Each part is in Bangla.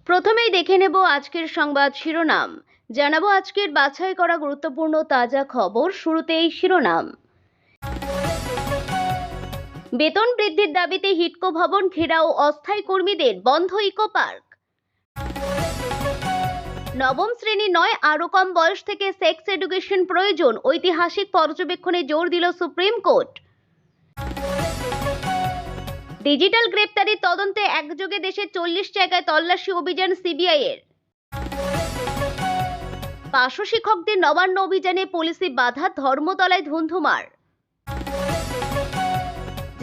প্রথমেই দেখে নেব আজকের সংবাদ শিরোনাম। জানাবো আজকের বাছাই করা গুরুত্বপূর্ণ তাজা খবর। শুরুতেই শিরোনাম। বেতন বৃদ্ধির দাবিতে হিডকো ভবন ঘেরাও অস্থায়ী কর্মীদের, বন্ধ ইকো পার্ক। নবম শ্রেণী নয়, আরো কম বয়স থেকে সেক্স এডুকেশন প্রয়োজন, ঐতিহাসিক পর্যবেক্ষণে জোর দিল সুপ্রিম কোর্ট। ডিজিটাল গ্রেপ্তারির তদন্তে একযোগে দেশের 40 জায়গায় তল্লাশি অভিযান সিবিআই এর। পার্শ্ব শিক্ষকদের নবান্ন অভিযানে পুলিশি বাধা, ধর্মতলায় ধুন্ধুমার।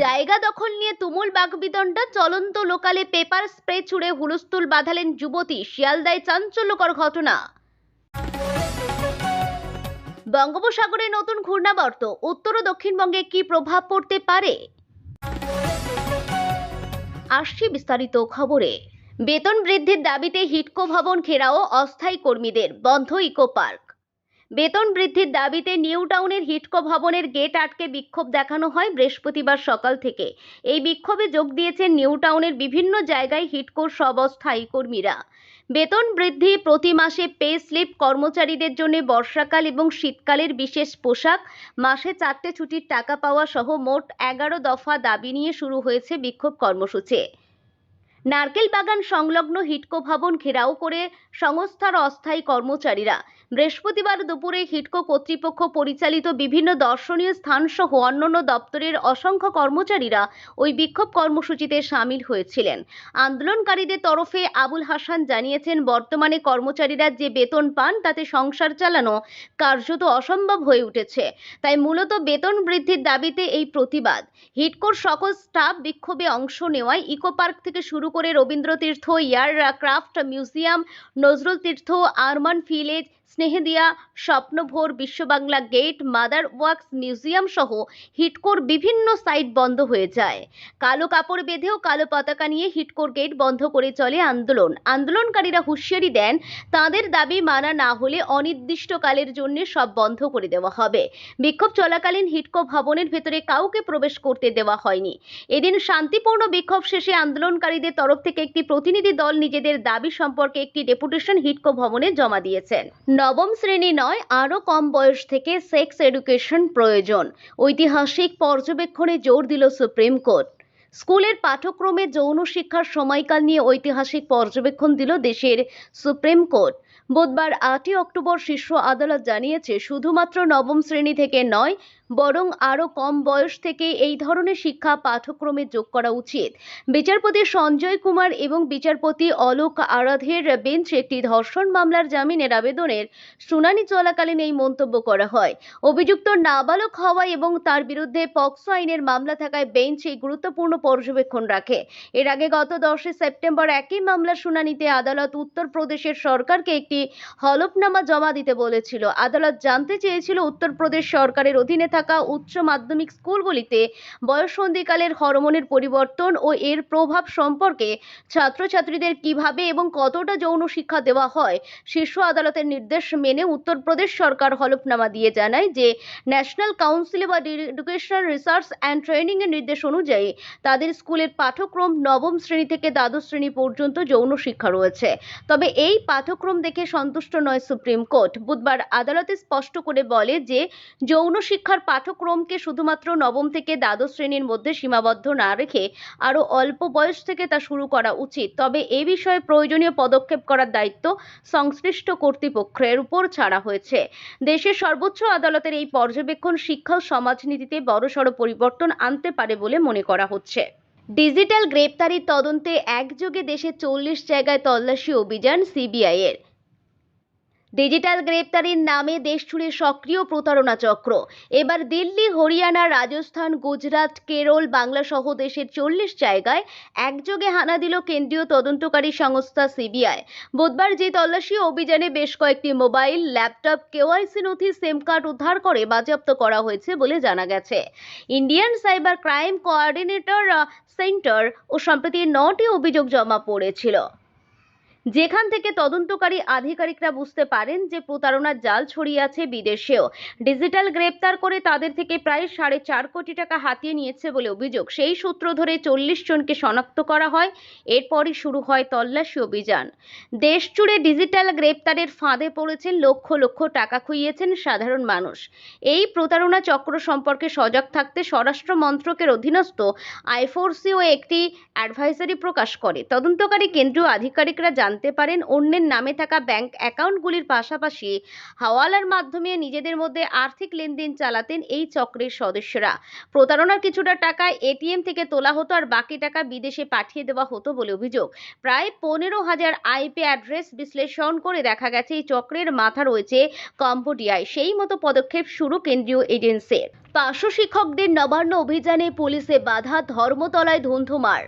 জায়গা দখল নিয়ে তুমুল বাকবিতণ্ডা, চলন্ত লোকালে পেপার স্প্রে ছুড়ে হুলস্থুল বাঁধালেন যুবতী, শিয়ালদায় চাঞ্চল্যকর ঘটনা। বঙ্গোপসাগরে নতুন ঘূর্ণাবর্ত, উত্তর ও দক্ষিণবঙ্গে কি প্রভাব পড়তে পারে? আসছি বিস্তারিত খবরে। বেতন বৃদ্ধির দাবিতে হিডকো ভবন ঘেরাও অস্থায়ী কর্মীদের, বন্ধ ইকো পার্ক। বেতন বৃদ্ধির দাবিতে নিউ টাউনের হিডকো ভবনের গেট আটকে বিক্ষোভ দেখানো হয় বৃহস্পতিবার সকাল থেকে। এই বিক্ষোভে যোগ দিয়েছেন নিউ টাউনের বিভিন্ন জায়গায় হিডকোর সব অস্থায়ী কর্মীরা। বেতন বৃদ্ধি, প্রতি মাসে পে স্লিপ, কর্মচারীদের জন্য বর্ষাকাল এবং শীতকালের বিশেষ পোশাক, মাসে 4টে ছুটির টাকা পাওয়া সহ মোট 11 দফা দাবি নিয়ে শুরু হয়েছে বিক্ষোভ কর্মসূচি। নারকেল বাগান সংলগ্ন হিডকো ভবন ঘেরাও করে সংস্থার অস্থায়ী কর্মচারীরা বৃহস্পতিবার দুপুরে হিডকো কর্তৃপক্ষ পরিচালিত বিভিন্ন দর্শনীয় স্থান সহ অন্যান্য দপ্তরের অসংখ্য কর্মচারীরা ওই বিক্ষোভ কর্মসূচিতে সামিল হয়েছিলেন। আন্দোলনকারীদের তরফে আবুল হাসান জানিয়েছেন, বর্তমানে কর্মচারীরা যে বেতন পান তাতে সংসার চালানো কার্যত অসম্ভব হয়ে উঠেছে। তাই মূলত বেতন বৃদ্ধির দাবিতে এই প্রতিবাদ। হিডকোর সকল স্টাফ বিক্ষোভে অংশ নেওয়ায় ইকো পার্ক থেকে শুরু করে Rabindra Tirtha, aircraft museum, Nazrul Tirtha, Arman village, Snehodiya, Swapnobhor, Biswa Bangla gate, mother wax museum সহ হিডকোর বিভিন্ন সাইট বন্ধ হয়ে যায়। কালো কাপড় বেঁধেও কালো পতাকা নিয়ে হিডকোর গেট বন্ধ করে চলে আন্দোলন। আন্দোলনকারীরা হুঁশিয়ারি দেন, তাদের দাবি মানা না হলে অনির্দিষ্টকালের জন্য সব বন্ধ করে দেওয়া হবে। বিক্ষোভ চলাকালীন হিডকো ভবনের ভেতরে কাউকে প্রবেশ করতে দেওয়া হয়নি। এদিন শান্তিপূর্ণ বিক্ষোভ শেষে আন্দোলনকারীদের তরফ থেকে একটি প্রতিনিধি দল নিজেদের দাবি সম্পর্কে একটি ডেপুটেশন হিডকো ভবনে জমা দিয়েছেন। নবম শ্রেণী নয়, আরো কম বয়স থেকে সেক্স এডুকেশন প্রয়োজন, ঐতিহাসিক পর্যবেক্ষণে জোর দিল সুপ্রিম কোর্ট। স্কুলের পাঠ্যক্রমে যৌন শিক্ষার সময়কাল নিয়ে ঐতিহাসিক পর্যবেক্ষণ দিল দেশের সুপ্রিম কোর্ট। বুধবার 8 অক্টোবর শীর্ষ আদালত জানিয়েছে, শুধুমাত্র নবম শ্রেণী থেকে নয়, বরং আরও কম বয়স থেকে এই ধরনের শিক্ষা পাঠ্যক্রমে যোগ করা উচিত। বিচারপতি সঞ্জয় কুমার এবং বিচারপতি অলোক আরাধের বেঞ্চ একটি ধর্ষণ মামলার জামিনের আবেদনের শুনানি চলাকালীন এই মন্তব্য করা হয়। অভিযুক্ত নাবালক হওয়া এবং তার বিরুদ্ধে পক্সো আইনের মামলা থাকায় বেঞ্চ এই গুরুত্বপূর্ণ পর্যবেক্ষণ রাখে। এর আগে গত 10 সেপ্টেম্বর একই মামলার শুনানিতে আদালত উত্তরপ্রদেশের সরকারকে একটি হলফনামা জমা দিতে বলেছিল। আদালত জানতে চেয়েছিল, উত্তরপ্রদেশ সরকারের অধীনে থাকা উচ্চ মাধ্যমিক স্কুলগুলিতে বয়ঃসন্ধিকালের হরমোনের পরিবর্তন ও এর প্রভাব সম্পর্কে ছাত্রছাত্রীদের কিভাবে এবং কতটা যৌন শিক্ষা দেওয়া হয়। শীর্ষ আদালতের নির্দেশ মেনে উত্তরপ্রদেশ সরকার হলফনামা দিয়ে জানায় যে, national council of educational research and training এর নির্দেশ অনুযায়ী তাদের স্কুলের পাঠ্যক্রম নবম শ্রেণী থেকে দ্বাদশ শ্রেণী পর্যন্ত যৌন শিক্ষা রয়েছে। তবে এই পাঠ্যক্রম দেখে সন্তুষ্ট নয় সুপ্রিম কোর্ট। বুধবার আদালতে স্পষ্ট করে বলে যে, যৌন শিক্ষার পাঠ্যক্রমকে শুধুমাত্র নবম থেকে দ্বাদশ শ্রেণীর মধ্যে সীমাবদ্ধ না রেখে আরও অল্প বয়স থেকে তা শুরু করা উচিত। তবে এ বিষয়ে প্রয়োজনীয় পদক্ষেপ করার দায়িত্ব সংশ্লিষ্ট কর্তৃপক্ষের উপর ছাড়া হয়েছে। দেশের সর্বোচ্চ আদালতের এই পর্যবেক্ষণ শিক্ষা ও সমাজনীতিতে বড়সড় পরিবর্তন আনতে পারে বলে মনে করা হচ্ছে। ডিজিটাল গ্রেপ্তারির তদন্তে একযোগে দেশে 40 জায়গায় তল্লাশি অভিযান সিবিআই এর। ডিজিটাল গ্রেপ্তারির নামে দেশজুড়ে সক্রিয় প্রতারণা চক্র। এবার দিল্লি, হরিয়ানা, রাজস্থান, গুজরাট, কেরল, বাংলা সহ দেশের 40 জায়গায় একযোগে হানা দিল কেন্দ্রীয় তদন্তকারী সংস্থা সিবিআই। বুধবার যে তল্লাশি অভিযানে বেশ কয়েকটি মোবাইল, ল্যাপটপ, কেওয়াইসি নথি, সিম কার্ড উদ্ধার করে বাজেয়াপ্ত করা হয়েছে বলে জানা গেছে। Indian cyber crime coordinator centre ও সম্প্রতি 9টি অভিযোগ জমা পড়েছিল। যেখান থেকে তদন্তকারী আধিকারিকরা বুঝতে পারেন যে প্রতারণার জাল ছড়িয়ে আছে বিদেশেও। ডিজিটাল গ্রেপ্তার করে তাদের থেকে প্রায় 4.5 কোটি টাকা হাতিয়ে নিয়েছে বলে অভিযোগ। সেই সূত্র ধরে 40 জনকে শনাক্ত করা হয়। এরপরই শুরু হয় তল্লাশি অভিযান। দেশ জুড়ে ডিজিটাল গ্রেপ্তারের ফাঁদে পড়েছেন লক্ষ লক্ষ টাকা খুইয়েছেন সাধারণ মানুষ। এই প্রতারণা চক্র সম্পর্কে সজাগ থাকতে স্বরাষ্ট্র মন্ত্রকের অধীনস্থ আইফোর্সিও একটি অ্যাডভাইজারি প্রকাশ করে। তদন্তকারী কেন্দ্রীয় আধিকারিকরা জানতে পারেন অন্যের নামে থাকা ব্যাংক অ্যাকাউন্টগুলির পাশাপাশি হাওয়ালার মাধ্যমে নিজেদের মধ্যে আর্থিক লেনদেন চালাতেন এই চক্রের সদস্যরা। প্রতারণার কিছুটা টাকা এটিএম থেকে তোলা হতো আর বাকি টাকা বিদেশে পাঠিয়ে দেওয়া হতো বলে অভিযোগ। প্রায় 15,000 আইপি অ্যাড্রেস বিশ্লেষণ করে দেখা গেছে এই চক্রের মাথা রয়েছে কম্বোডিয়ায়। সেই মতো পদক্ষেপ শুরু কেন্দ্রীয় এজেন্সির। পার্শ্ব শিক্ষকদের নবান্ন অভিযানে পুলিশে বাধা, ধর্মতলায় ধুন্ধুমার।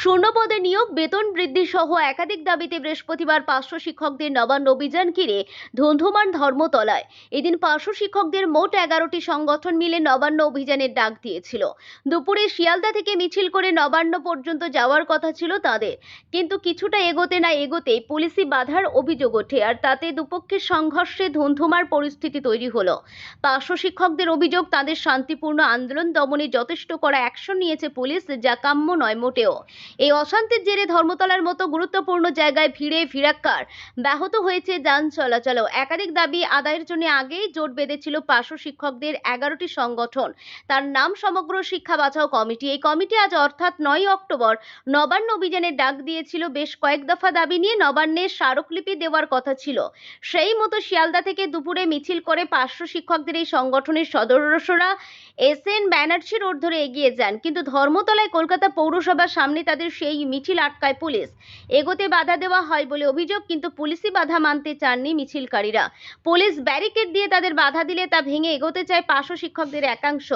শূন্যপদে নিয়োগ, বেতন বৃদ্ধি সহ একাধিক দাবিতে বৃহস্পতিবার পার্শ্ব শিক্ষকদের নবান্ন অভিযান ঘিরে ধুন্ধুমার ধর্মতলায়। এদিন পার্শ্ব শিক্ষকদের মোট 11টি সংগঠন মিলে নবান্ন অভিযানের ডাক দিয়েছিল। দুপুরে শিয়ালদা থেকে মিছিল করে নবান্ন পর্যন্ত যাওয়ার কথা ছিল তাদের, কিন্তু কিছুটা এগোতে না এগোতেই পুলিশি বাধার অভিযোগ ওঠে আর তাতে দুপক্ষের সংঘর্ষে ধুন্ধুমার পরিস্থিতি তৈরি হলো। পার্শ্ব শিক্ষকদের অভিযোগ, তাদের শান্তিপূর্ণ আন্দোলন দমনে যথেষ্ট কড়া অ্যাকশন নিয়েছে পুলিশ, যা কাম্য নয় মোটেও। এই অশান্তির জেরে ধর্মতলার মতো গুরুত্বপূর্ণ জায়গায় ভিড়াক্কার ব্যাহত হয়েছে যান চলাচলও। একাধিক দাবি আদায়ের জন্য আগেই জোট বেঁধেছিল পার্শ্ব শিক্ষকদের 11টি সংগঠন। তার নাম সমগ্র শিক্ষা বাঁচাও কমিটি। এই কমিটি আজ অর্থাৎ 9 অক্টোবর নবান্ন অভিযানের ডাক দিয়েছিল। বেশ কয়েক দফা দাবি নিয়ে নবান্নের স্মারকলিপি দেওয়ার কথা ছিল। সেই মতো শিয়ালদা থেকে দুপুরে মিছিল করে পার্শ্ব শিক্ষকদের এই সংগঠনের সদস্যরা SN ব্যানার্জি রোড ধরে এগিয়ে যান, কিন্তু ধর্মতলায় কলকাতা পৌরসভার সামনে তাদের সেই মিছিল আটকায় পুলিশ। এগোতে বাধা দেওয়া হয় বলে অভিযোগ, কিন্তু পুলিশি বাধা মানতে চাননি মিছিলকারীরা। পুলিশ ব্যারিকেড দিয়ে তাদের বাধা দিলে তা ভেঙে এগোতে চায় পার্শ্ব শিক্ষকদের একাংশ।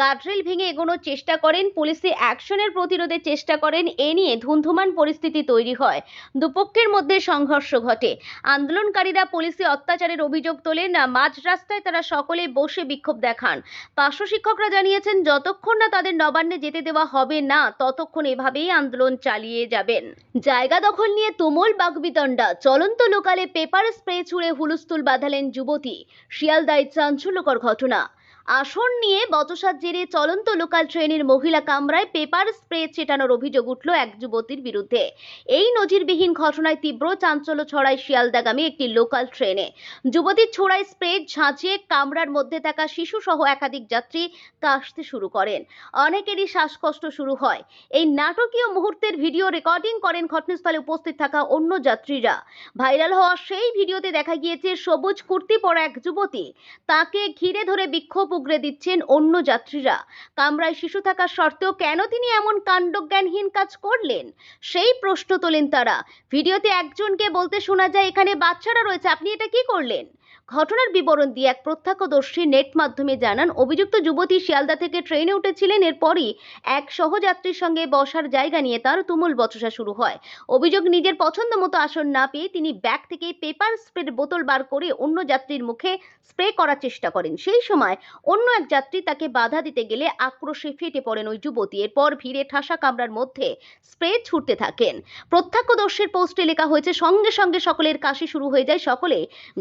গার্ডরেল ভেঙে এগোনোর চেষ্টা করেন, পুলিশি অ্যাকশনের প্রতিরোধের চেষ্টা করেন। এ নিয়ে ধুন্ধুমার পরিস্থিতি তৈরি হয়। দুপক্ষের মধ্যে সংঘর্ষ ঘটে। আন্দোলনকারীরা পুলিশি অত্যাচারের অভিযোগ তোলেন। মাঝ রাস্তায় তারা সকলে বসে বিক্ষোভ দেখান। পার্শ্ব শিক্ষকরা জানিয়েছেন যতক্ষণ না তাদের নবান্নে যেতে দেওয়া হবে না ততক্ষণ এভাবেই আন্দোলন চালিয়ে যাবেন। জায়গা দখল নিয়ে তুমুল বাকবিতণ্ডা, চলন্ত লোকালে পেপার স্প্রে ছুড়ে হুলস্থুল বাঁধালেন যুবতী। শিয়ালদায় চাঞ্চল্যকর ঘটনা। আসন নিয়ে বচসার জেরে চলন্ত লোকাল ট্রেনের মহিলা কামরায় পেপার স্প্রে ছেটানোর অভিযোগ উঠল এক যুবতীর বিরুদ্ধে। এই নজিরবিহীন ঘটনায় তীব্র চাঞ্চল্য ছড়ায় শিয়ালদাগামী একটি লোকাল ট্রেনে। যুবতীর ছোড়ায় স্প্রে ঝাঁচিয়ে কামরার মধ্যে থাকা শিশু সহ একাধিক যাত্রী কাশতে শুরু করেন। অনেকেরই শ্বাসকষ্ট শুরু হয়। এই নাটকীয় মুহূর্তের ভিডিও রেকর্ডিং করেন ঘটনাস্থলে উপস্থিত থাকা অন্য যাত্রীরা। ভাইরাল হওয়া সেই ভিডিওতে দেখা গিয়েছে সবুজ কুর্তি পরা এক যুবতী, তাকে ঘিরে ধরে বিক্ষোভ উগরে দিচ্ছেন অন্য যাত্রীরা। কামরায় শিশু থাকা সত্ত্বেও কেন তিনি এমন কাণ্ডজ্ঞানহীন কাজ করলেন, সেই প্রশ্ন তোলেন তারা। ভিডিওতে একজনকে বলতে শোনা যায়, এখানে বাচ্চারা রয়েছে, আপনি এটা কি করলেন? ঘটনার বিবরণ দিয়ে এক প্রত্যক্ষদর্শী নেট মাধ্যমে জানান, অভিযুক্ত যুবতী শিয়ালদা থেকে ট্রেনে উঠেছিলেন। এরপরই এক সহযাত্রীর সঙ্গে বসার জায়গা নিয়ে তার তুমুল বচসা শুরু হয়। অভিযোগ, নিজের পছন্দ মতো আসন না পেয়ে তিনি ব্যাগ থেকে পেপার স্প্রের বোতল বার করে অন্য যাত্রীর মুখে স্প্রে করার চেষ্টা করেন। সেই সময় অন্য এক যাত্রী তাকে বাধা দিতে গেলে আক্রোশে ফেটে পড়েন ওই যুবতী। এরপর ভিড়ে ঠাসা কামরার মধ্যে স্প্রে ছুটতে থাকেন। প্রত্যক্ষদর্শীর পোস্টে লেখা হয়েছে, সঙ্গে সঙ্গে সকলের কাশি শুরু হয়ে যায়। সকলে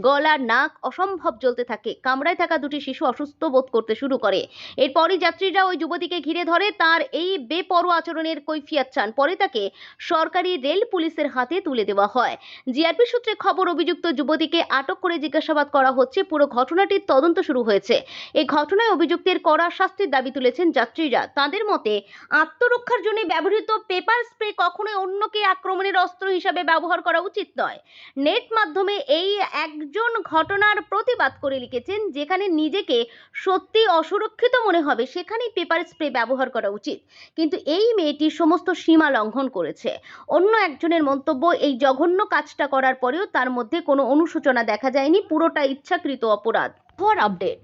গলা নাক অসম্ভব জ্বলতে থাকে। কামরায় থাকা দুটি শিশু অসুস্থ বোধ করতে শুরু করে। এরপরই যাত্রীরা ওই যুবতীকে ঘিরে ধরে তার এই বেপরোয়া আচরণের কৈফিয়ত চান। পরে তাকে সরকারি রেল পুলিশের হাতে তুলে দেওয়া হয়। জিআরপি সূত্রে খবর, অভিযুক্ত যুবতীকে আটক করে জিজ্ঞাসাবাদ করা হচ্ছে। পুরো ঘটনাটির তদন্ত শুরু হয়েছে। এই ঘটনায় অভিযুক্তের কড়া শাস্তির দাবি তুলেছেন যাত্রীরা। তাদের মতে, আত্মরক্ষার জন্য ব্যবহৃত পেপার স্প্রে কখনোই অন্যকে আক্রমণের অস্ত্র হিসাবে ব্যবহার করা উচিত নয়। নেট মাধ্যমে এই একজন ঘটনার প্রতিবাদ করে লিখেছেন, যেখানে নিজেকে সত্যি অসুরক্ষিত মনে হবে সেখানেই পেপার স্প্রে ব্যবহার করা উচিত। কিন্তু এই মেয়েটি সমস্ত সীমা লঙ্ঘন করেছে। অন্য একজনের মন্তব্য, এই জঘন্য কাজটা করার পরেও তার মধ্যে কোনো অনুশোচনা দেখা যায়নি, পুরোটা ইচ্ছাকৃত অপরাধ। ফর আপডেট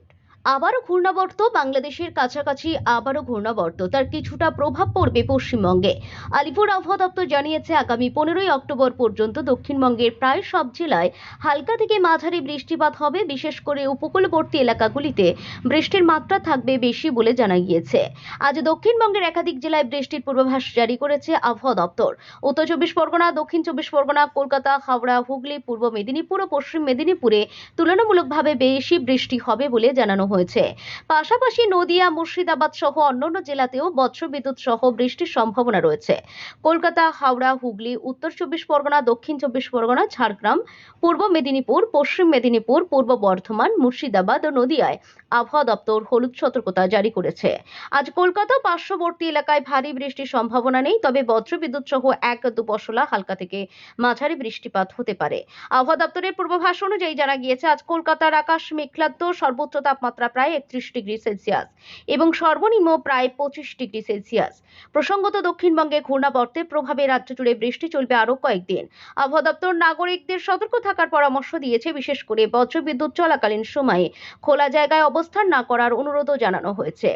আবারও ঘূর্ণাবর্ত বাংলাদেশের কাছাকাছি, আবারও ঘূর্ণাবর্ত তার কিছুটা প্রভাব পড়বে পশ্চিমবঙ্গে। আলিপুর আবহাওয়া দপ্তর জানিয়েছে, আগামী 15ই অক্টোবর পর্যন্ত দক্ষিণবঙ্গের প্রায় সব জেলায় হালকা থেকে মাঝারি বৃষ্টিপাত হবে। বিশেষ করে উপকূলবর্তী এলাকাগুলিতে বৃষ্টির মাত্রা থাকবে বেশি বলে জানা গিয়েছে। আজ দক্ষিণবঙ্গের একাধিক জেলায় বৃষ্টির পূর্বাভাস জারি করেছে আবহাওয়া দপ্তর। উত্তর চব্বিশ পরগনা, দক্ষিণ চব্বিশ পরগনা, কলকাতা, হাওড়া, হুগলি, পূর্ব মেদিনীপুর ও পশ্চিম মেদিনীপুরে তুলনামূলকভাবে বেশি বৃষ্টি হবে বলে জানানো হয়েছে। পাশাপাশি নদিয়া, মুর্শিদাবাদ সহ অন্যান্য জেলাতেও বজ্রবিদ্যুৎ সহ বৃষ্টির সম্ভাবনা রয়েছে। কলকাতা, হাওড়া, হুগলি, উত্তর চব্বিশ পরগনা, দক্ষিণ চব্বিশ পরগনা, ঝাড়গ্রাম, পূর্ব মেদিনীপুর, পশ্চিম মেদিনীপুর, পূর্ব বর্ধমান, মুর্শিদাবাদ ও নদিয়ায় আবহাওয়া দপ্তর হলুদ সতর্কতা জারি করেছে। আজ কলকাতা পার্শ্ববর্তী এলাকায় ভারী বৃষ্টির সম্ভাবনা নেই, তবে বজ্রবিদ্যুৎ সহ 1-2 পশলা হালকা থেকে মাঝারি বৃষ্টিপাত হতে পারে। আবহাওয়া দপ্তরের পূর্বাভাস অনুযায়ী জানা গিয়েছে, আজ কলকাতার আকাশ মেঘাচ্ছন্ন, সর্বোচ্চ তাপমাত্রা প্রায় 31 ডিগ্রি সেলসিয়াস এবং সর্বনিম্ন প্রায় 25 ডিগ্রি সেলসিয়াস। প্রসঙ্গত, দক্ষিণবঙ্গে ঘূর্ণাবর্তের প্রভাবে রাজ্য জুড়ে বৃষ্টি চলবে আরও কয়েকদিন। আবহাওয়া দপ্তর নাগরিকদের সতর্ক থাকার পরামর্শ দিয়েছে। বিশেষ করে বজ্রবিদ্যুৎ চলাকালীন সময়ে খোলা জায়গায় অবস্থান না করার অনুরোধও জানানো হয়েছে।